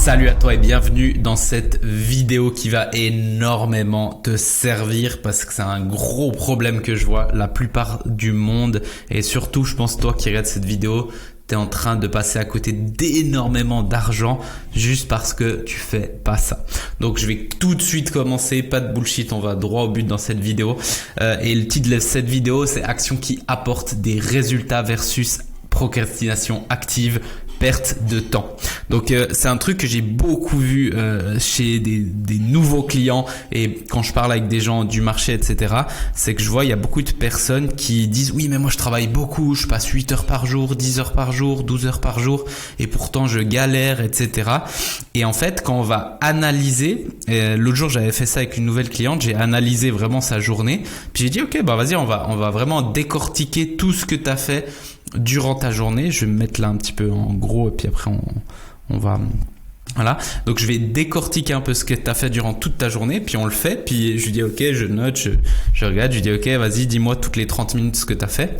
Salut à toi et bienvenue dans cette vidéo qui va énormément te servir parce que c'est un gros problème que je vois la plupart du monde et surtout je pense toi qui regardes cette vidéo, tu es en train de passer à côté d'énormément d'argent juste parce que tu fais pas ça. Donc je vais tout de suite commencer, pas de bullshit, on va droit au but dans cette vidéo et le titre de cette vidéo c'est actions qui apportent des résultats versus procrastination active, perte de temps. Donc c'est un truc que j'ai beaucoup vu chez des nouveaux clients et quand je parle avec des gens du marché etc, c'est que je vois il y a beaucoup de personnes qui disent oui mais moi je travaille beaucoup, je passe 8 heures par jour, 10 heures par jour, 12 heures par jour et pourtant je galère etc. Et en fait quand on va analyser, l'autre jour j'avais fait ça avec une nouvelle cliente, j'ai analysé vraiment sa journée puis j'ai dit ok bah vas-y on va vraiment décortiquer tout ce que tu as fait durant ta journée. Je vais me mettre là un petit peu en gros et puis après on va voilà, donc je vais décortiquer un peu ce que tu as fait durant toute ta journée puis on le fait, puis je lui dis ok, je note, je regarde, je lui dis ok vas-y dis-moi toutes les 30 minutes ce que tu as fait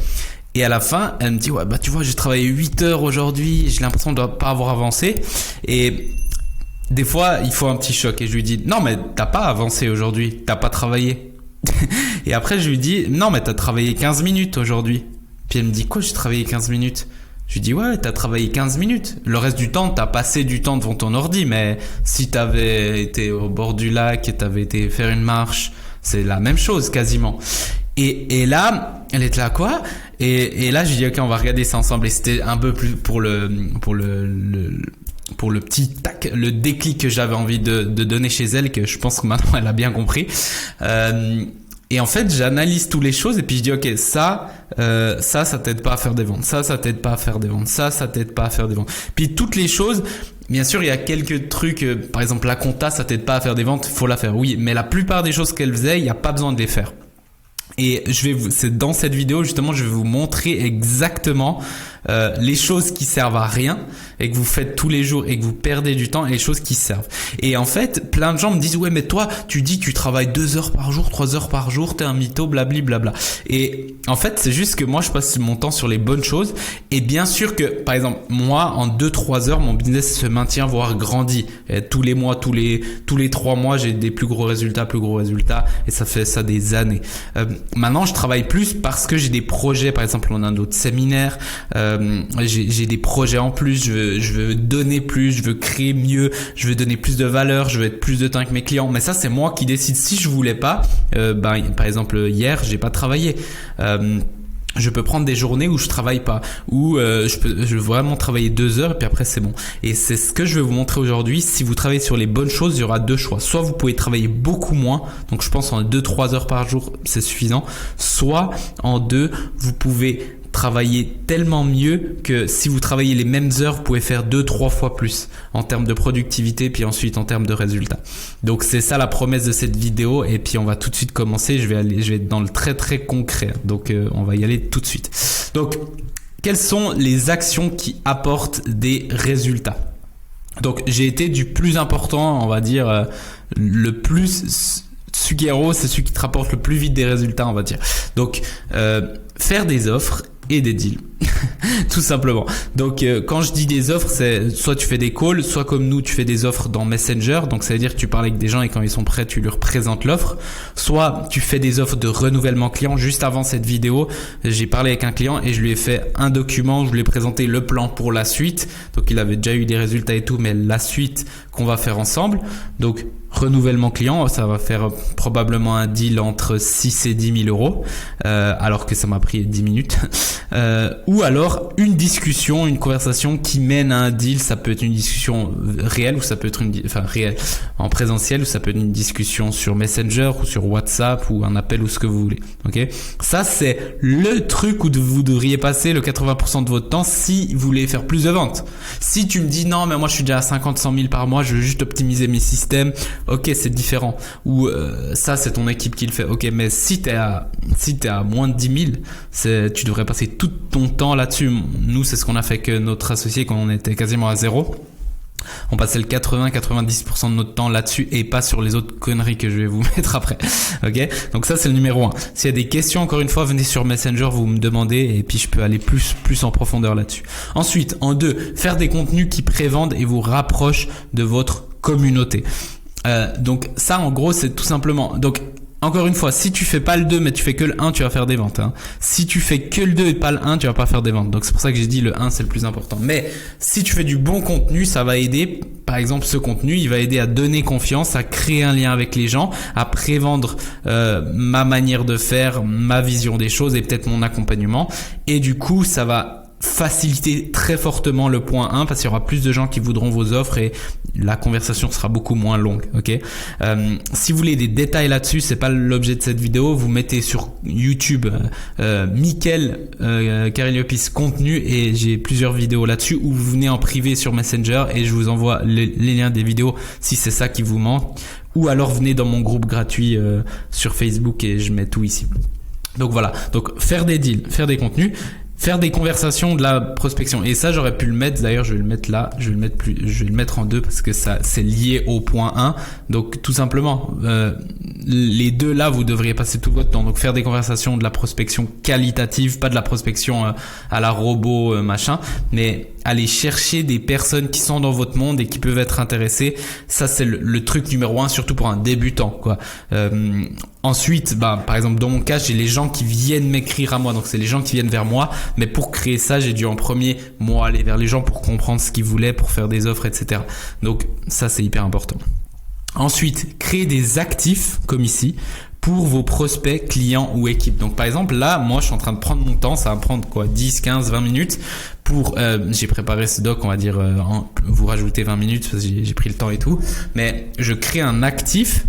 et à la fin elle me dit ouais bah tu vois j'ai travaillé 8 heures aujourd'hui, j'ai l'impression de ne pas avoir avancé et des fois il faut un petit choc et je lui dis non mais t'as pas avancé aujourd'hui, t'as pas travaillé et après je lui dis non mais t'as travaillé 15 minutes aujourd'hui. Puis elle me dit quoi, j'ai travaillé 15 minutes? Je lui dis ouais, t'as travaillé 15 minutes. Le reste du temps, t'as passé du temps devant ton ordi, mais si t'avais été au bord du lac et t'avais été faire une marche, c'est la même chose quasiment. Et là, elle était là quoi? Et là, je lui dis ok, on va regarder ça ensemble. Et c'était un peu plus pour le petit tac, le déclic que j'avais envie de donner chez elle, que je pense que maintenant elle a bien compris. Et en fait, j'analyse toutes les choses et puis je dis ok, ça t'aide pas à faire des ventes, ça t'aide pas à faire des ventes, ça t'aide pas à faire des ventes. Puis toutes les choses, bien sûr, il y a quelques trucs, par exemple la compta, ça t'aide pas à faire des ventes, faut la faire, oui, mais la plupart des choses qu'elle faisait, il n'y a pas besoin de les faire. Et c'est dans cette vidéo justement, je vais vous montrer exactement les choses qui servent à rien et que vous faites tous les jours et que vous perdez du temps et les choses qui servent. Et en fait, plein de gens me disent ouais mais toi tu dis que tu travailles 2 heures par jour, 3 heures par jour, t'es un mytho, blabli blabla. Et en fait c'est juste que moi je passe mon temps sur les bonnes choses et bien sûr que par exemple moi en 2-3 heures mon business se maintient voire grandit. Et tous les mois, tous les 3 mois j'ai des plus gros résultats et ça fait ça des années. Maintenant je travaille plus parce que j'ai des projets, par exemple on a d'autres séminaires, j'ai des projets en plus, je veux donner plus, je veux créer mieux, je veux donner plus de valeur, je veux être plus de temps avec mes clients, mais ça c'est moi qui décide. Si je voulais pas, par exemple hier j'ai pas travaillé. Je peux prendre des journées où je travaille pas, où je veux vraiment travailler 2 heures et puis après c'est bon. Et c'est ce que je vais vous montrer aujourd'hui. Si vous travaillez sur les bonnes choses, il y aura 2 choix. Soit vous pouvez travailler beaucoup moins, donc je pense en 2-3 heures par jour c'est suffisant. Soit en 2, vous pouvez travailler tellement mieux que si vous travaillez les mêmes heures, vous pouvez faire 2-3 fois plus en termes de productivité puis ensuite en termes de résultats. Donc c'est ça la promesse de cette vidéo et puis on va tout de suite commencer. Je vais être dans le très très concret. Donc on va y aller tout de suite. Donc quelles sont les actions qui apportent des résultats? Donc j'ai été du plus important, on va dire le plus Sugero, c'est celui qui te rapporte le plus vite des résultats, on va dire. Donc faire des offres et des deals tout simplement. Donc quand je dis des offres, c'est soit tu fais des calls, soit comme nous tu fais des offres dans Messenger, donc ça veut dire que tu parles avec des gens et quand ils sont prêts tu leur présentes l'offre, soit tu fais des offres de renouvellement client. Juste avant cette vidéo j'ai parlé avec un client et je lui ai fait un document, je lui ai présenté le plan pour la suite, donc il avait déjà eu des résultats et tout, mais la suite qu'on va faire ensemble. Donc renouvellement client, ça va faire probablement un deal entre 6 et 10 000 euros, alors que ça m'a pris 10 minutes. Ou alors une discussion, une conversation qui mène à un deal. Ça peut être une discussion réelle ou ça peut être réelle en présentiel, ou ça peut être une discussion sur Messenger ou sur WhatsApp ou un appel ou ce que vous voulez. Ok, ça c'est le truc où vous devriez passer le 80% de votre temps si vous voulez faire plus de ventes. Si tu me dis non mais moi je suis déjà à 50-100 000 par mois, je veux juste optimiser mes systèmes, ok c'est différent. Ou ça c'est ton équipe qui le fait. Ok, mais si t'es à moins de 10 000, tu devrais passer tout ton temps là-dessus. Nous c'est ce qu'on a fait avec notre associé quand on était quasiment à zéro. on passait le 80-90% de notre temps là-dessus et pas sur les autres conneries que je vais vous mettre après. Ok? Donc ça, c'est le numéro 1. S'il y a des questions, encore une fois, venez sur Messenger, vous me demandez et puis je peux aller plus en profondeur là-dessus. Ensuite, en 2, faire des contenus qui prévendent et vous rapprochent de votre communauté. Donc ça, en gros, c'est tout simplement... Donc, encore une fois, si tu fais pas le 2 mais tu fais que le 1, tu vas faire des ventes. Hein. Si tu fais que le 2 et pas le 1, tu vas pas faire des ventes. Donc c'est pour ça que j'ai dit le 1 c'est le plus important. Mais si tu fais du bon contenu, ça va aider. Par exemple, ce contenu, il va aider à donner confiance, à créer un lien avec les gens, à prévendre ma manière de faire, ma vision des choses et peut-être mon accompagnement. Et du coup, ça va faciliter très fortement le point 1 parce qu'il y aura plus de gens qui voudront vos offres et la conversation sera beaucoup moins longue. Ok. Si vous voulez des détails là-dessus, c'est pas l'objet de cette vidéo. Vous mettez sur YouTube Mickaël Kareliopis contenu et j'ai plusieurs vidéos là-dessus où vous venez en privé sur Messenger et je vous envoie les liens des vidéos si c'est ça qui vous manque. Ou alors venez dans mon groupe gratuit sur Facebook et je mets tout ici. Donc voilà. Donc faire des deals, faire des contenus. Faire des conversations, de la prospection. Et ça, j'aurais pu le mettre. D'ailleurs, je vais le mettre là. Je vais le mettre en 2 parce que ça, c'est lié au point 1. Donc, tout simplement, les deux là, vous devriez passer tout votre temps. Donc, faire des conversations, de la prospection qualitative, pas de la prospection à la robot, machin, mais aller chercher des personnes qui sont dans votre monde et qui peuvent être intéressées. Ça, c'est le truc numéro 1, surtout pour un débutant, quoi. Ensuite, par exemple, dans mon cas, j'ai les gens qui viennent m'écrire à moi. Donc, c'est les gens qui viennent vers moi. Mais pour créer ça, j'ai dû en premier, moi, aller vers les gens pour comprendre ce qu'ils voulaient, pour faire des offres, etc. Donc, ça, c'est hyper important. Ensuite, créer des actifs, comme ici, pour vos prospects, clients ou équipes. Donc, par exemple, là, moi, je suis en train de prendre mon temps. Ça va me prendre 10, 15, 20 minutes pour, j'ai préparé ce doc, on va dire, vous rajoutez 20 minutes parce que j'ai pris le temps et tout. Mais je crée un actif,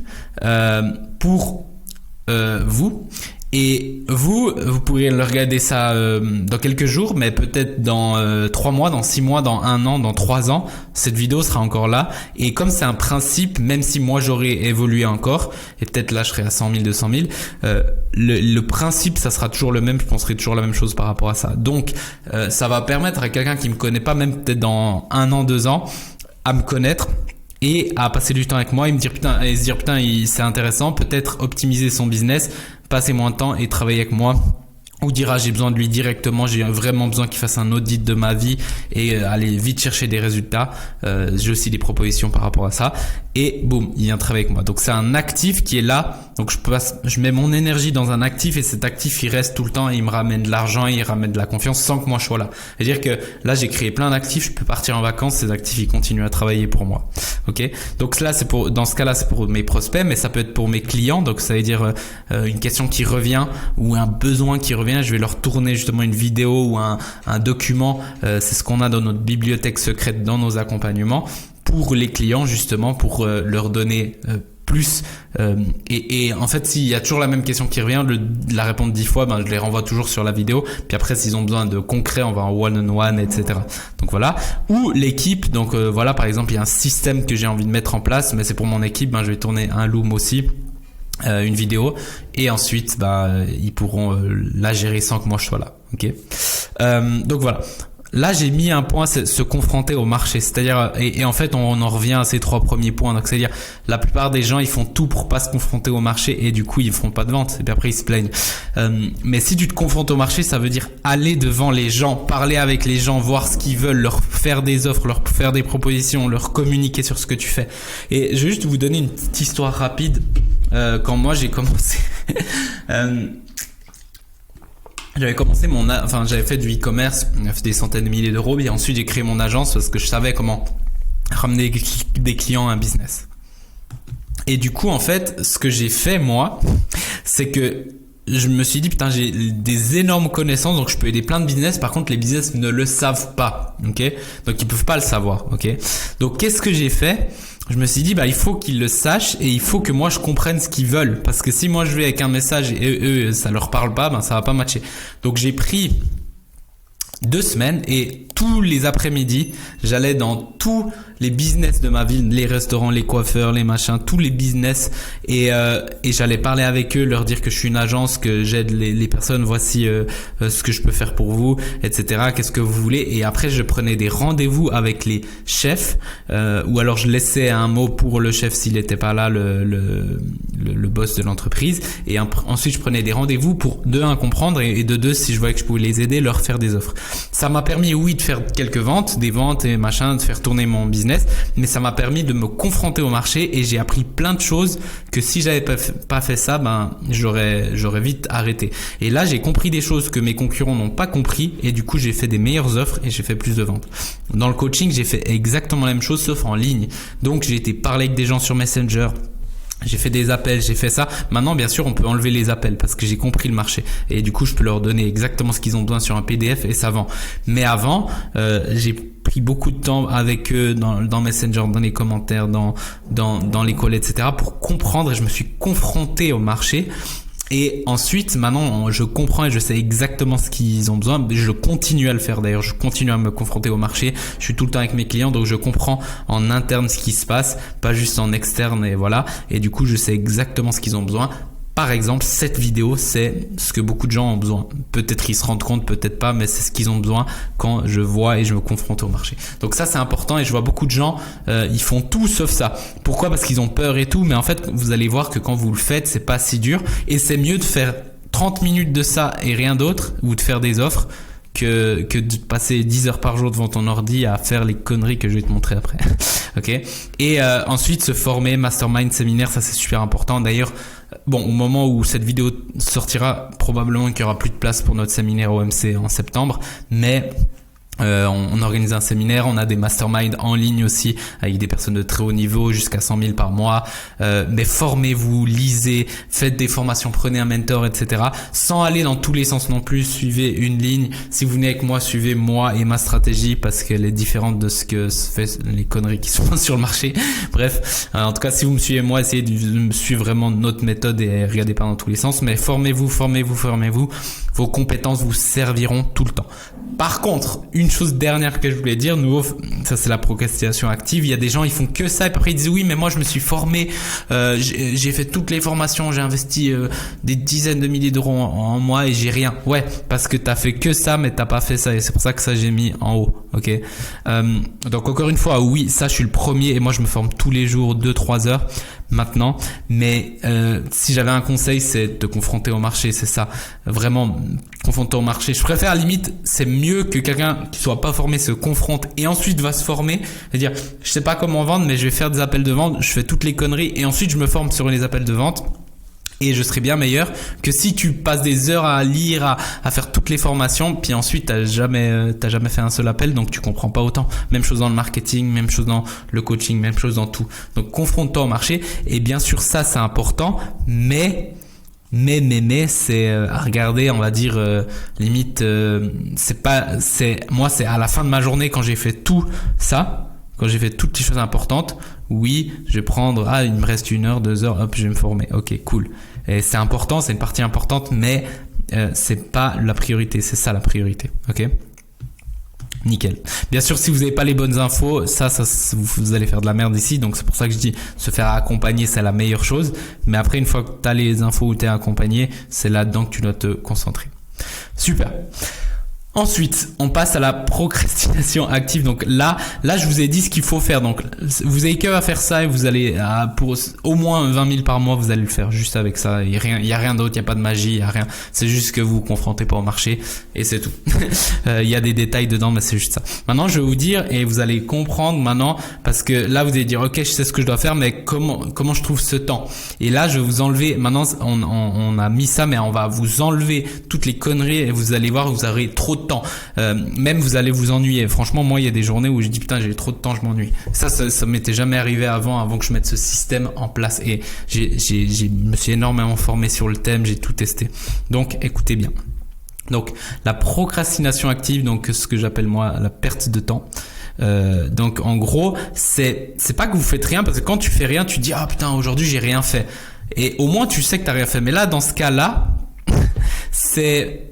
pour, vous. Et vous pourrez le regarder ça dans quelques jours, mais peut-être dans 3 mois, dans 6 mois, dans 1 an, dans 3 ans, cette vidéo sera encore là. Et comme c'est un principe, même si moi j'aurais évolué encore, et peut-être là je serai à 100 000, 200 000, le principe ça sera toujours le même, je penserai toujours la même chose par rapport à ça. Donc ça va permettre à quelqu'un qui me connaît pas, même peut-être dans 1 an, 2 ans, à me connaître et à passer du temps avec moi et me dire putain, et se dire putain, c'est intéressant, peut-être optimiser son business, passer moins de temps et travailler avec moi, ou dira j'ai besoin de lui directement, j'ai vraiment besoin qu'il fasse un audit de ma vie et aller vite chercher des résultats. J'ai aussi des propositions par rapport à ça et boum, il vient travailler avec moi. Donc c'est un actif qui est là. Donc je mets mon énergie dans un actif et cet actif il reste tout le temps et il me ramène de l'argent, il ramène de la confiance sans que moi je sois là. C'est-à-dire que là j'ai créé plein d'actifs, je peux partir en vacances, ces actifs ils continuent à travailler pour moi. Ok. Donc là c'est dans ce cas-là c'est pour mes prospects, mais ça peut être pour mes clients. Donc ça veut dire une question qui revient ou un besoin qui revient, je vais leur tourner justement une vidéo ou un document. C'est ce qu'on a dans notre bibliothèque secrète dans nos accompagnements pour les clients justement pour leur donner plus et en fait s'il y a toujours la même question qui revient, la répondre 10 fois, je les renvoie toujours sur la vidéo, puis après s'ils ont besoin de concret on va en one-on-one, etc. Donc voilà. Ou l'équipe, donc voilà, par exemple il y a un système que j'ai envie de mettre en place, mais c'est pour mon équipe, je vais tourner un Loom aussi, une vidéo, et ensuite ils pourront la gérer sans que moi je sois là. Ok. Donc voilà. Là, j'ai mis un point, c'est se confronter au marché. C'est-à-dire, et en fait, on en revient à ces 3 premiers points. Donc, c'est-à-dire, la plupart des gens, ils font tout pour pas se confronter au marché et du coup, ils font pas de vente. Et puis après, ils se plaignent. Mais si tu te confrontes au marché, ça veut dire aller devant les gens, parler avec les gens, voir ce qu'ils veulent, leur faire des offres, leur faire des propositions, leur communiquer sur ce que tu fais. Et je vais juste vous donner une petite histoire rapide. Quand moi, j'ai commencé... J'avais commencé j'avais fait du e-commerce, fait des centaines de milliers d'euros, et ensuite j'ai créé mon agence parce que je savais comment ramener des clients à un business. Et du coup, en fait, ce que j'ai fait, moi, c'est que je me suis dit, putain, j'ai des énormes connaissances, donc je peux aider plein de business. Par contre, les business ne le savent pas, ok? Donc, ils peuvent pas le savoir, ok? Donc, qu'est-ce que j'ai fait? Je me suis dit, il faut qu'ils le sachent et il faut que moi je comprenne ce qu'ils veulent. Parce que si moi je vais avec un message et eux, ça leur parle pas, ça va pas matcher. Donc j'ai pris 2 semaines et tous les après-midi, j'allais dans tous les business de ma ville, les restaurants, les coiffeurs, les machins, tous les business et j'allais parler avec eux, leur dire que je suis une agence, que j'aide les personnes, voici ce que je peux faire pour vous, etc. Qu'est-ce que vous voulez? Et après, je prenais des rendez-vous avec les chefs ou alors je laissais un mot pour le chef s'il n'était pas là, le boss de l'entreprise. Et ensuite, je prenais des rendez-vous pour de un comprendre et de deux, si je voyais que je pouvais les aider, leur faire des offres. Ça m'a permis, oui, de faire quelques ventes, des ventes et machin, de faire tourner mon business, mais ça m'a permis de me confronter au marché et j'ai appris plein de choses que si j'avais pas fait ça, j'aurais vite arrêté. Et là, j'ai compris des choses que mes concurrents n'ont pas compris et du coup, j'ai fait des meilleures offres et j'ai fait plus de ventes. Dans le coaching, j'ai fait exactement la même chose sauf en ligne. Donc, j'ai été parler avec des gens sur Messenger. J'ai fait des appels, j'ai fait ça. Maintenant, bien sûr, on peut enlever les appels parce que j'ai compris le marché. Et du coup, je peux leur donner exactement ce qu'ils ont besoin sur un PDF et ça vend. Mais avant, j'ai pris beaucoup de temps avec eux dans Messenger, dans les commentaires, dans les calls, etc. pour comprendre et je me suis confronté au marché. Et ensuite, maintenant, je comprends et je sais exactement ce qu'ils ont besoin. Je continue à le faire d'ailleurs. Je continue à me confronter au marché. Je suis tout le temps avec mes clients, donc je comprends en interne ce qui se passe, pas juste en externe et voilà. Et du coup, je sais exactement ce qu'ils ont besoin. Par exemple, cette vidéo, c'est ce que beaucoup de gens ont besoin. Peut-être ils se rendent compte, peut-être pas, mais c'est ce qu'ils ont besoin quand je vois et je me confronte au marché. Donc ça, c'est important et je vois beaucoup de gens, ils font tout sauf ça. Pourquoi? Parce qu'ils ont peur et tout, mais en fait, vous allez voir que quand vous le faites, c'est pas si dur et c'est mieux de faire 30 minutes de ça et rien d'autre ou de faire des offres que de passer 10 heures par jour devant ton ordi à faire les conneries que je vais te montrer après. Ok? Et ensuite, se former, mastermind, séminaire, ça c'est super important. D'ailleurs, bon, au moment où cette vidéo sortira, probablement qu'il y aura plus de place pour notre séminaire OMC en septembre, mais on organise un séminaire, on a des masterminds en ligne aussi avec des personnes de très haut niveau jusqu'à 100 000 par mois. Mais formez-vous, lisez, faites des formations, prenez un mentor, etc. Sans aller dans tous les sens non plus. Suivez une ligne. Si vous venez avec moi, suivez moi et ma stratégie parce qu'elle est différente de ce que fait les conneries qui sont sur le marché. Bref, en tout cas, si vous me suivez moi, essayez de me suivre vraiment notre méthode et regardez pas dans tous les sens. Mais formez-vous. Vos compétences vous serviront tout le temps. Par contre, une chose dernière que je voulais dire, nouveau, ça c'est la procrastination active. Il y a des gens, ils font que ça et après ils disent oui, mais moi je me suis formé, j'ai fait toutes les formations, j'ai investi des dizaines de milliers d'euros en moi et j'ai rien. Ouais, parce que t'as fait que ça, mais t'as pas fait ça et c'est pour ça que ça j'ai mis en haut. Ok. Donc encore une fois, oui, ça je suis le premier et moi je me forme tous les jours 2-3 heures maintenant. Mais si j'avais un conseil, c'est de te confronter au marché, c'est ça. Vraiment confronter au marché. Je préfère limite, c'est mieux que quelqu'un qui soit pas formé se confronte et ensuite va se former. C'est-à-dire, je sais pas comment vendre, mais je vais faire des appels de vente, je fais toutes les conneries et ensuite je me forme sur les appels de vente. Et je serai bien meilleur que si tu passes des heures à lire, à faire toutes les formations, puis ensuite t'as jamais fait un seul appel, donc tu comprends pas autant. Même chose dans le marketing, même chose dans le coaching, même chose dans tout. Donc confronte-toi au marché. Et bien sûr ça c'est important, mais c'est à regarder, on va dire limite. Moi c'est à la fin de ma journée quand j'ai fait tout ça. Quand j'ai fait toutes les choses importantes, oui, je vais prendre, il me reste 1 heure, 2 heures, hop, je vais me former. Ok, cool. Et c'est important, c'est une partie importante, mais c'est pas la priorité, c'est ça la priorité. Ok? Nickel. Bien sûr, si vous n'avez pas les bonnes infos, ça vous allez faire de la merde ici. Donc c'est pour ça que je dis se faire accompagner, c'est la meilleure chose. Mais après, une fois que tu as les infos où tu es accompagné, c'est là-dedans que tu dois te concentrer. Super. Ensuite, on passe à la procrastination active. Donc là, je vous ai dit ce qu'il faut faire. Donc, vous avez qu'à faire ça et vous allez, pour au moins 20 000 par mois, vous allez le faire juste avec ça. Il y a rien d'autre, il y a pas de magie, il y a rien. C'est juste que vous vous confrontez pas au marché et c'est tout. Il y a des détails dedans, mais c'est juste ça. Maintenant, je vais vous dire et vous allez comprendre maintenant parce que là, vous allez dire, ok, je sais ce que je dois faire, mais comment je trouve ce temps? Et là, je vais vous enlever. Maintenant, on a mis ça, mais on va vous enlever toutes les conneries et vous allez voir, vous aurez trop de temps. Même vous allez vous ennuyer. Franchement, moi il y a des journées où je dis putain j'ai trop de temps, je m'ennuie. Ça m'était jamais arrivé avant que je mette ce système en place et je me suis énormément formé sur le thème, j'ai tout testé. Donc écoutez bien. Donc la procrastination active, donc ce que j'appelle moi la perte de temps. Donc en gros c'est pas que vous faites rien parce que quand tu fais rien tu te dis putain aujourd'hui j'ai rien fait et au moins tu sais que t'as rien fait. Mais là dans ce cas là c'est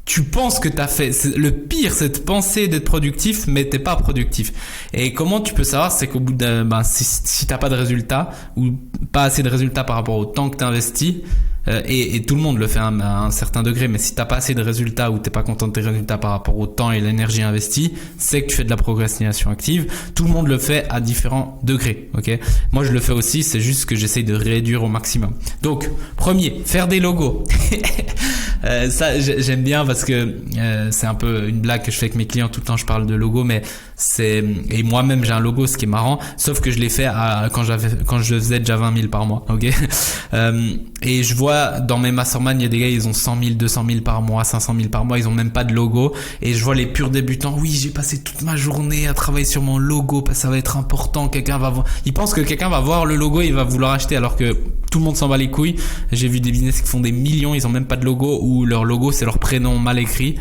tu penses que t'as fait, le pire, c'est de penser d'être productif, mais t'es pas productif. Et comment tu peux savoir? C'est qu'au bout si t'as pas de résultats, ou pas assez de résultats par rapport au temps que t'investis, et tout le monde le fait à un certain degré, mais si t'as pas assez de résultats ou t'es pas content de tes résultats par rapport au temps et l'énergie investie, c'est que tu fais de la procrastination active. Tout le monde le fait à différents degrés, ok? Moi, je le fais aussi, c'est juste que j'essaye de réduire au maximum. Donc, premier, faire des logos. Ça, j'aime bien parce que c'est un peu une blague que je fais avec mes clients tout le temps. Je parle de logo, mais et moi-même j'ai un logo, ce qui est marrant, sauf que je l'ai fait quand je faisais déjà 20 000 par mois, ok. Et je vois dans mes masterminds, il y a des gars, ils ont 100 000, 200 000 par mois, 500 000 par mois, ils ont même pas de logo. Et je vois les purs débutants, oui, j'ai passé toute ma journée à travailler sur mon logo parce que ça va être important. Ils pensent que quelqu'un va voir le logo et il va vouloir acheter, alors que tout le monde s'en bat les couilles. J'ai vu des business qui font des millions, ils ont même pas de logo, ou leur logo c'est leur prénom mal écrit.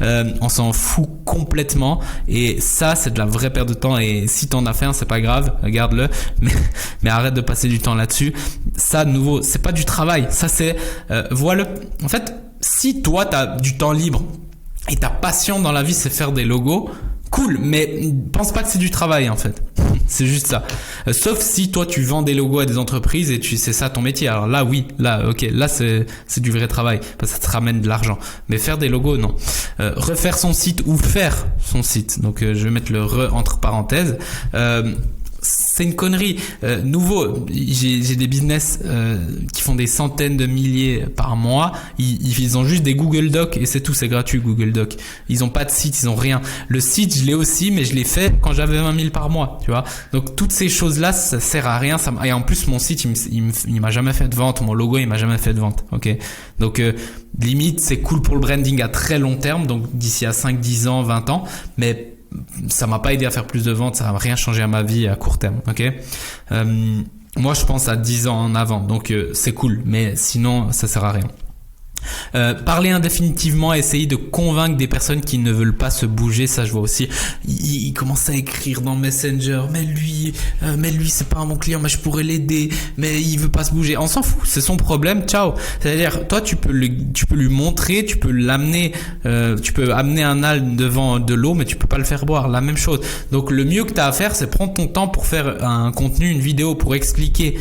On s'en fout complètement, et ça c'est de la vraie perte de temps. Et si t'en as fait un, c'est pas grave, garde-le, mais arrête de passer du temps là-dessus. Ça, de nouveau, c'est pas du travail, ça c'est voilà. En fait, si toi t'as du temps libre et ta passion dans la vie c'est faire des logos, cool, mais pense pas que c'est du travail en fait. C'est juste ça. Sauf si toi tu vends des logos à des entreprises et c'est ça ton métier. Alors là oui, là ok, là c'est du vrai travail parce que ça te ramène de l'argent. Mais faire des logos, non. Refaire son site ou faire son site. Donc je vais mettre le entre parenthèses. C'est une connerie. Nouveau, j'ai des business qui font des centaines de milliers par mois. Ils ont juste des Google Docs et c'est tout, c'est gratuit Google Docs. Ils ont pas de site, ils ont rien. Le site, je l'ai aussi, mais je l'ai fait quand j'avais 20 000 par mois, tu vois. Donc toutes ces choses-là, ça sert à rien. Et en plus, mon site, il m'a jamais fait de vente. Mon logo, il m'a jamais fait de vente. Ok. Donc limite, c'est cool pour le branding à très long terme, donc d'ici à 5, 10 ans, 20 ans, mais ça m'a pas aidé à faire plus de ventes, ça n'a rien changé à ma vie à court terme, ok. Moi je pense à 10 ans en avant, donc c'est cool, mais sinon ça sert à rien. Parler indéfinitivement, essayer de convaincre des personnes qui ne veulent pas se bouger, ça je vois aussi. Il commence à écrire dans Messenger, mais lui c'est pas un bon client, mais je pourrais l'aider, mais il veut pas se bouger. On s'en fout, c'est son problème, ciao. C'est-à-dire, toi tu peux lui montrer, tu peux l'amener, tu peux amener un âne devant de l'eau, mais tu peux pas le faire boire, la même chose. Donc le mieux que tu as à faire, c'est prendre ton temps pour faire un contenu, une vidéo pour expliquer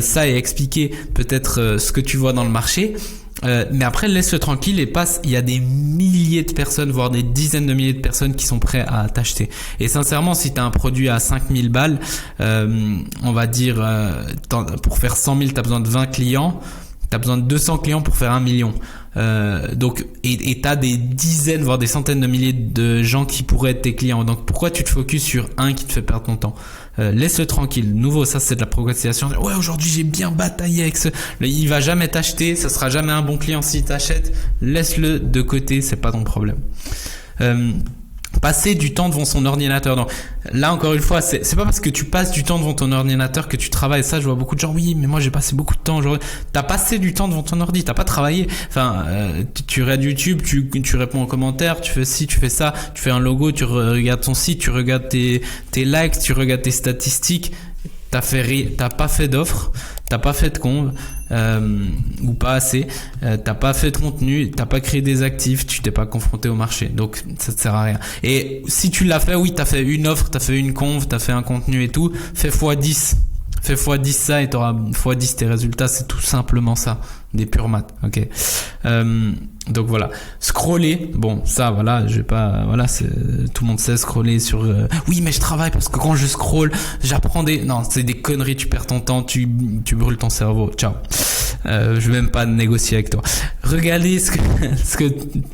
ça et expliquer peut-être ce que tu vois dans le marché. Mais après laisse-le tranquille et passe. Il y a des milliers de personnes, voire des dizaines de milliers de personnes qui sont prêts à t'acheter. Et sincèrement, si tu as un produit à 5000 balles, on va dire pour faire 100 000 tu as besoin de 20 clients, tu as besoin de 200 clients pour faire 1 million. Donc et t'as des dizaines voire des centaines de milliers de gens qui pourraient être tes clients. Donc pourquoi tu te focuses sur un qui te fait perdre ton temps? Laisse-le tranquille. Nouveau, ça c'est de la procrastination. Ouais, aujourd'hui j'ai bien bataillé avec il va jamais t'acheter, ça sera jamais un bon client s'il t'achète. Laisse-le de côté, c'est pas ton problème. Passer du temps devant son ordinateur. Donc là encore une fois, c'est pas parce que tu passes du temps devant ton ordinateur que tu travailles. Ça, je vois beaucoup de gens, oui, mais moi j'ai passé beaucoup de temps aujourd'hui. T'as passé du temps devant ton ordi, t'as pas travaillé. Enfin, tu regardes YouTube, tu réponds aux commentaires, tu fais ci, tu fais ça, tu fais un logo, tu regardes ton site, tu regardes tes likes, tu regardes tes statistiques. T'as pas fait d'offres, t'as pas fait de conv, ou pas assez, t'as pas fait de contenu, t'as pas créé des actifs, tu t'es pas confronté au marché, donc ça te sert à rien. Et si tu l'as fait, oui, t'as fait une offre, t'as fait une conv, t'as fait un contenu et tout, fais x10. Fais x10 ça et t'auras x10 tes résultats, c'est tout simplement ça, des purs maths, ok. Donc voilà, scroller, bon ça voilà, je vais pas, voilà, tout le monde sait scroller sur. Oui, mais je travaille parce que quand je scrolle, j'apprends non, c'est des conneries, tu perds ton temps, tu brûles ton cerveau, ciao. Je vais même pas négocier avec toi. Regardez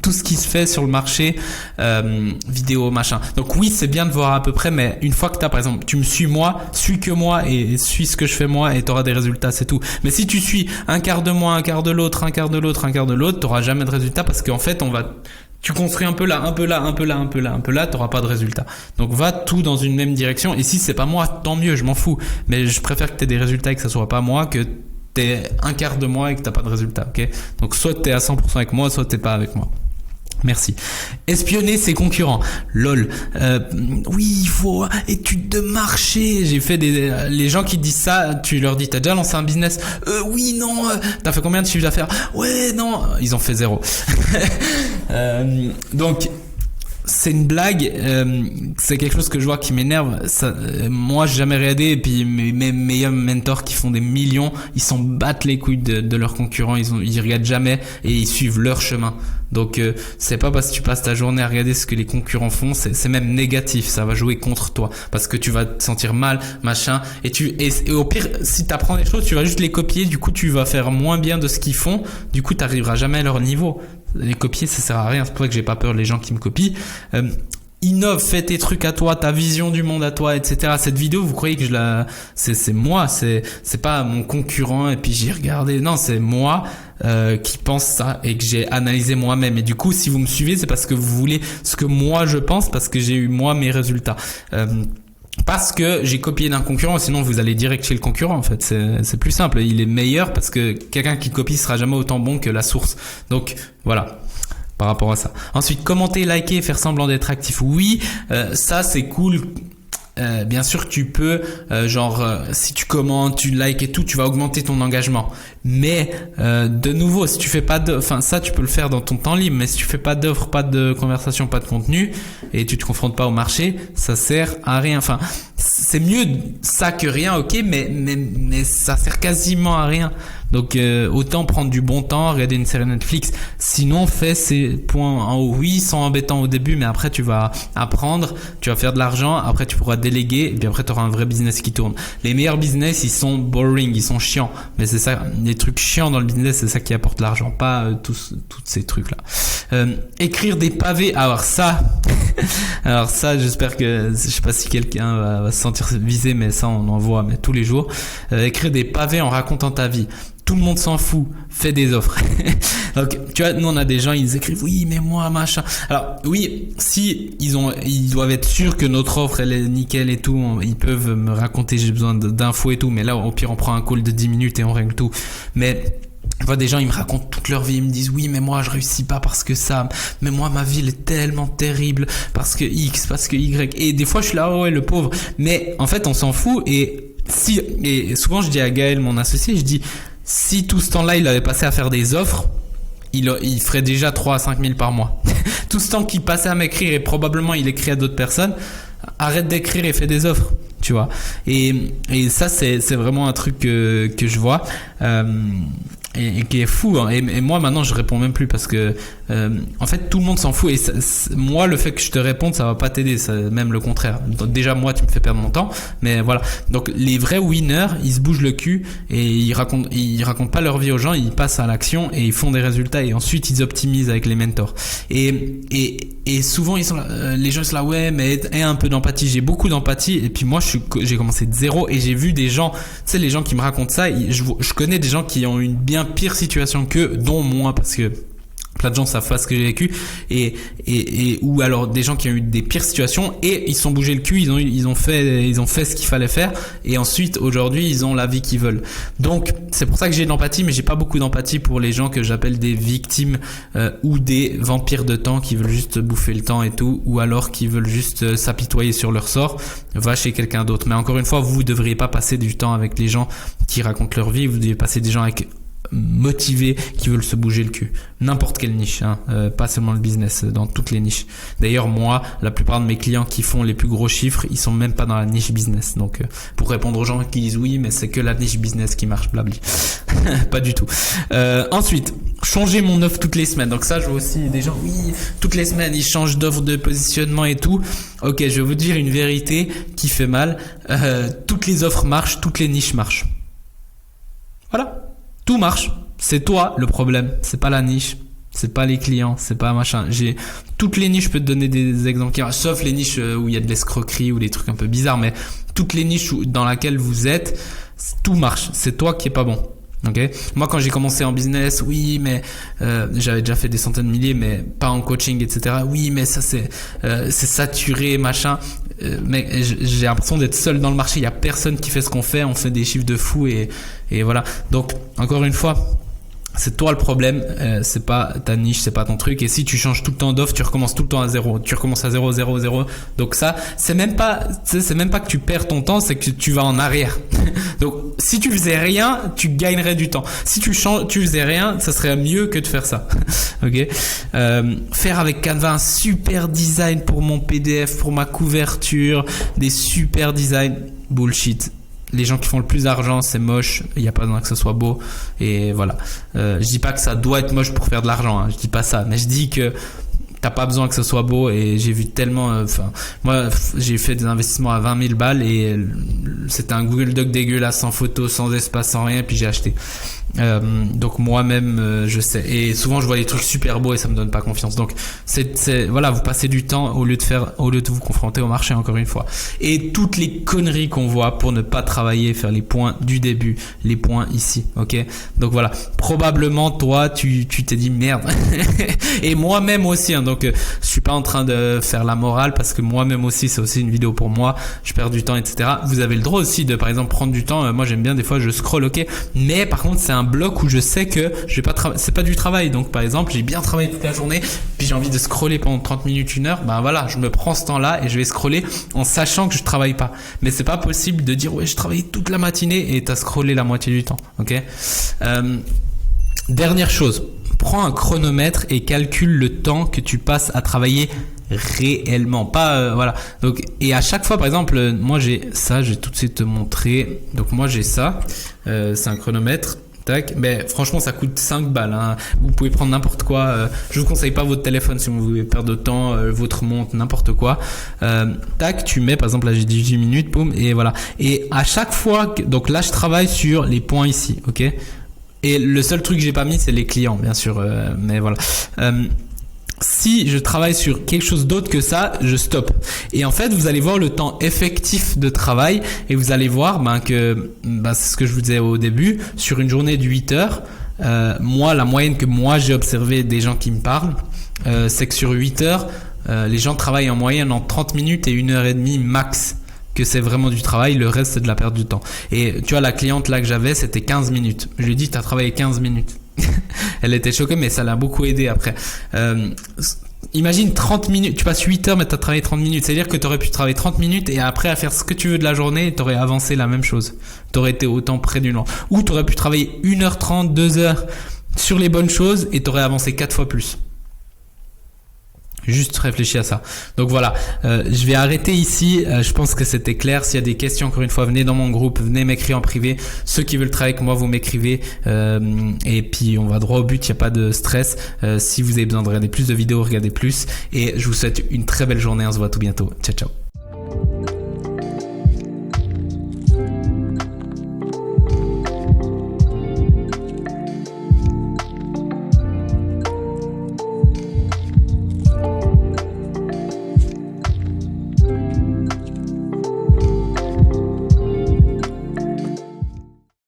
tout ce qui se fait sur le marché, vidéo machin. Donc oui, c'est bien de voir à peu près, mais une fois que par exemple, tu me suis moi, suis que moi et suis ce que je fais moi et t'auras des résultats, c'est tout. Mais si tu suis un quart de moi, un quart de l'autre, un quart de l'autre, un quart de l'autre, t'auras jamais de résultats parce qu'en fait tu construis un peu là, un peu là, un peu là, un peu là, un peu là, t'auras pas de résultats. Donc va tout dans une même direction. Et si c'est pas moi, tant mieux, je m'en fous. Mais je préfère que t'aies des résultats et que ça soit pas moi, que t'es un quart de moi et que t'as pas de résultats, ok? Donc soit t'es à 100% avec moi, soit t'es pas avec moi. Merci. Espionner ses concurrents. Lol. Oui, il faut étude de marché. J'ai fait les gens qui disent ça, tu leur dis, t'as déjà lancé un business? Oui, non. T'as fait combien de chiffre d'affaires? Ouais, non. Ils ont fait 0. Donc, c'est une blague, c'est quelque chose que je vois qui m'énerve. Moi, j'ai jamais regardé, et puis mes meilleurs mentors qui font des millions, ils s'en battent les couilles de leurs concurrents, ils regardent jamais et ils suivent leur chemin. Donc, c'est pas parce que tu passes ta journée à regarder ce que les concurrents font, c'est même négatif, ça va jouer contre toi, parce que tu vas te sentir mal, machin, et au pire, si t'apprends des choses, tu vas juste les copier, du coup, tu vas faire moins bien de ce qu'ils font, du coup, t'arriveras jamais à leur niveau. Les copier, ça sert à rien. C'est pour ça que j'ai pas peur des gens qui me copient. Innove, fais tes trucs à toi, ta vision du monde à toi, etc. Cette vidéo, vous croyez que c'est moi, c'est pas mon concurrent et puis j'ai regardé. Non, c'est moi qui pense ça et que j'ai analysé moi-même. Et du coup, si vous me suivez, c'est parce que vous voulez ce que moi je pense, parce que j'ai eu moi mes résultats. Parce que j'ai copié d'un concurrent, sinon vous allez direct chez le concurrent en fait, c'est plus simple, il est meilleur parce que quelqu'un qui copie sera jamais autant bon que la source. Donc voilà, par rapport à ça. Ensuite, commenter, liker, faire semblant d'être actif. Oui, ça c'est cool. Bien sûr que tu peux, si tu commentes, tu likes et tout, tu vas augmenter ton engagement. Mais de nouveau, si tu fais pas ça tu peux le faire dans ton temps libre, mais si tu fais pas d'offres, pas de conversation, pas de contenu et tu te confrontes pas au marché, ça sert à rien. Enfin, c'est mieux ça que rien, ok, mais ça sert quasiment à rien. Donc autant prendre du bon temps, regarder une série Netflix. Sinon, fais ces points en haut. Oui, ils sont embêtants au début, mais après tu vas apprendre, tu vas faire de l'argent, après tu pourras déléguer, et puis après tu auras un vrai business qui tourne. Les meilleurs business, ils sont boring, ils sont chiants. Mais c'est ça, les trucs chiants dans le business, c'est ça qui apporte l'argent, pas tous ces trucs-là. Écrire des pavés. Alors ça, j'espère que, je sais pas si quelqu'un va se sentir visé, mais ça on en voit mais tous les jours. Écrire des pavés en racontant ta vie. Tout le monde s'en fout, fais des offres. Donc, tu vois, nous on a des gens, ils écrivent oui, mais moi, machin. Alors, oui, si ils doivent être sûrs que notre offre elle est nickel et tout, ils peuvent me raconter j'ai besoin d'infos et tout, mais là au pire on prend un call de 10 minutes et on règle tout. Mais je vois des gens, ils me racontent toute leur vie, ils me disent oui, mais moi je réussis pas parce que ça, mais moi ma vie elle est tellement terrible parce que X, parce que Y. Et des fois je suis là, oh ouais, le pauvre. Mais en fait, on s'en fout et souvent je dis à Gaël, mon associé, je dis si tout ce temps-là il avait passé à faire des offres, il ferait déjà 3 à 5 000 par mois. Tout ce temps qu'il passait à m'écrire et probablement il écrit à d'autres personnes, arrête d'écrire et fais des offres, tu vois. Et ça c'est vraiment un truc que je vois. Et qui est fou, hein. Et moi maintenant je réponds même plus parce que en fait tout le monde s'en fout et moi le fait que je te réponde ça va pas t'aider, même le contraire. Donc, déjà moi tu me fais perdre mon temps, mais voilà. Donc les vrais winners ils se bougent le cul et ils racontent pas leur vie aux gens, ils passent à l'action et ils font des résultats et ensuite ils optimisent avec les mentors. Et souvent ils sont là, les gens sont là ouais mais aie un peu d'empathie. J'ai beaucoup d'empathie et puis moi j'ai commencé de zéro et j'ai vu des gens, tu sais les gens qui me racontent ça, je connais des gens qui ont une bien pire situation qu'eux, dont moi parce que plein de gens savent pas ce que j'ai vécu et ou alors des gens qui ont eu des pires situations et ils se sont bougé le cul, ils ont fait ce qu'il fallait faire et ensuite aujourd'hui ils ont la vie qu'ils veulent. Donc c'est pour ça que j'ai de l'empathie, mais j'ai pas beaucoup d'empathie pour les gens que j'appelle des victimes ou des vampires de temps qui veulent juste bouffer le temps et tout, ou alors qui veulent juste s'apitoyer sur leur sort. Va chez quelqu'un d'autre. Mais encore une fois, vous devriez pas passer du temps avec les gens qui racontent leur vie, vous devez passer des gens avec motivés qui veulent se bouger le cul, n'importe quelle niche, hein, pas seulement le business, dans toutes les niches. D'ailleurs moi la plupart de mes clients qui font les plus gros chiffres ils sont même pas dans la niche business, donc pour répondre aux gens qui disent oui mais c'est que la niche business qui marche, blabli. Pas du tout. Ensuite, changer mon offre toutes les semaines. Donc ça je vois aussi des gens oui toutes les semaines ils changent d'offre, de positionnement et tout. Ok, je vais vous dire une vérité qui fait mal, toutes les offres marchent, toutes les niches marchent, voilà. Tout marche, c'est toi le problème, c'est pas la niche, c'est pas les clients, c'est pas machin. J'ai toutes les niches, je peux te donner des exemples sauf les niches où il y a de l'escroquerie ou des trucs un peu bizarres, mais toutes les niches dans lesquelles vous êtes, tout marche, c'est toi qui est pas bon. Ok. Moi quand j'ai commencé en business, oui mais j'avais déjà fait des centaines de milliers, mais pas en coaching, etc. Oui mais ça c'est saturé machin. Mais j'ai l'impression d'être seul dans le marché. Il y a personne qui fait ce qu'on fait. On fait des chiffres de fou et voilà. Donc encore une fois, C'est toi le problème, c'est pas ta niche, c'est pas ton truc. Et si tu changes tout le temps d'offre, tu recommences tout le temps à zéro. Tu recommences à 0, 0, 0. Donc ça, c'est même pas que tu perds ton temps, c'est que tu vas en arrière. Donc si tu faisais rien, tu gagnerais du temps. Si tu faisais rien, ça serait mieux que de faire ça. Ok. Faire avec Canva un super design pour mon PDF, pour ma couverture, des super designs, bullshit. Les gens qui font le plus d'argent, c'est moche. Il n'y a pas besoin que ce soit beau. Et voilà. Je dis pas que ça doit être moche pour faire de l'argent. Hein. Je dis pas ça. Mais je dis que t'as pas besoin que ce soit beau. Et j'ai vu tellement... moi, j'ai fait des investissements à 20 000 balles. Et c'était un Google Doc dégueulasse, sans photo, sans espace, sans rien. Puis j'ai acheté. Donc moi-même, je sais. Et souvent, je vois des trucs super beaux et ça me donne pas confiance. Donc, voilà, vous passez du temps au lieu de vous confronter au marché, encore une fois. Et toutes les conneries qu'on voit pour ne pas travailler, faire les points du début, les points ici, ok? Donc voilà. Probablement, toi, tu t'es dit merde. Et moi-même aussi, hein. Donc, je suis pas en train de faire la morale parce que moi-même aussi, c'est aussi une vidéo pour moi. Je perds du temps, etc. Vous avez le droit aussi de, par exemple, prendre du temps. Moi, j'aime bien des fois, je scroll, ok? Mais par contre, c'est un bloc où je sais que je vais pas c'est pas du travail. Donc par exemple, j'ai bien travaillé toute la journée, puis j'ai envie de scroller pendant 30 minutes, 1 heure, ben voilà, je me prends ce temps-là et je vais scroller en sachant que je travaille pas. Mais c'est pas possible de dire ouais, je travaille toute la matinée et t'as scrollé la moitié du temps. Ok. Dernière chose, prends un chronomètre et calcule le temps que tu passes à travailler réellement, pas voilà. Donc et à chaque fois, par exemple, moi j'ai ça, je vais tout de suite te montrer. Donc moi j'ai ça, c'est un chronomètre. Tac, mais franchement ça coûte 5 balles, hein. Vous pouvez prendre n'importe quoi, je vous conseille pas votre téléphone si vous voulez perdre de temps, votre montre, n'importe quoi. Tac, tu mets par exemple là j'ai 18 minutes, boum, et voilà. Et à chaque fois donc là je travaille sur les points ici, ok. Et le seul truc que j'ai pas mis c'est les clients bien sûr, mais voilà. Si je travaille sur quelque chose d'autre que ça, je stoppe. Et en fait, vous allez voir le temps effectif de travail et vous allez voir que c'est ce que je vous disais au début, sur une journée de 8 heures, moi, la moyenne que moi j'ai observé des gens qui me parlent, c'est que sur 8 heures, les gens travaillent en moyenne en 30 minutes et 1h30 max. Que c'est vraiment du travail, le reste c'est de la perte du temps. Et tu vois, la cliente là que j'avais, c'était 15 minutes. Je lui ai dit, t'as travaillé 15 minutes. Elle était choquée, mais ça l'a beaucoup aidé après. Imagine 30 minutes, tu passes 8 heures mais t'as travaillé 30 minutes. C'est-à-dire que t'aurais pu travailler 30 minutes et après à faire ce que tu veux de la journée et t'aurais avancé la même chose. T'aurais été autant près du long. Ou t'aurais pu travailler 1h30, 2 heures sur les bonnes choses et t'aurais avancé 4 fois plus. Juste réfléchis à ça. Donc voilà, je vais arrêter ici. Je pense que c'était clair. S'il y a des questions, encore une fois, venez dans mon groupe, venez m'écrire en privé. Ceux qui veulent travailler avec moi, vous m'écrivez. Et puis on va droit au but, il n'y a pas de stress. Si vous avez besoin de regarder plus de vidéos, regardez plus. Et je vous souhaite une très belle journée. On se voit tout bientôt. Ciao, ciao.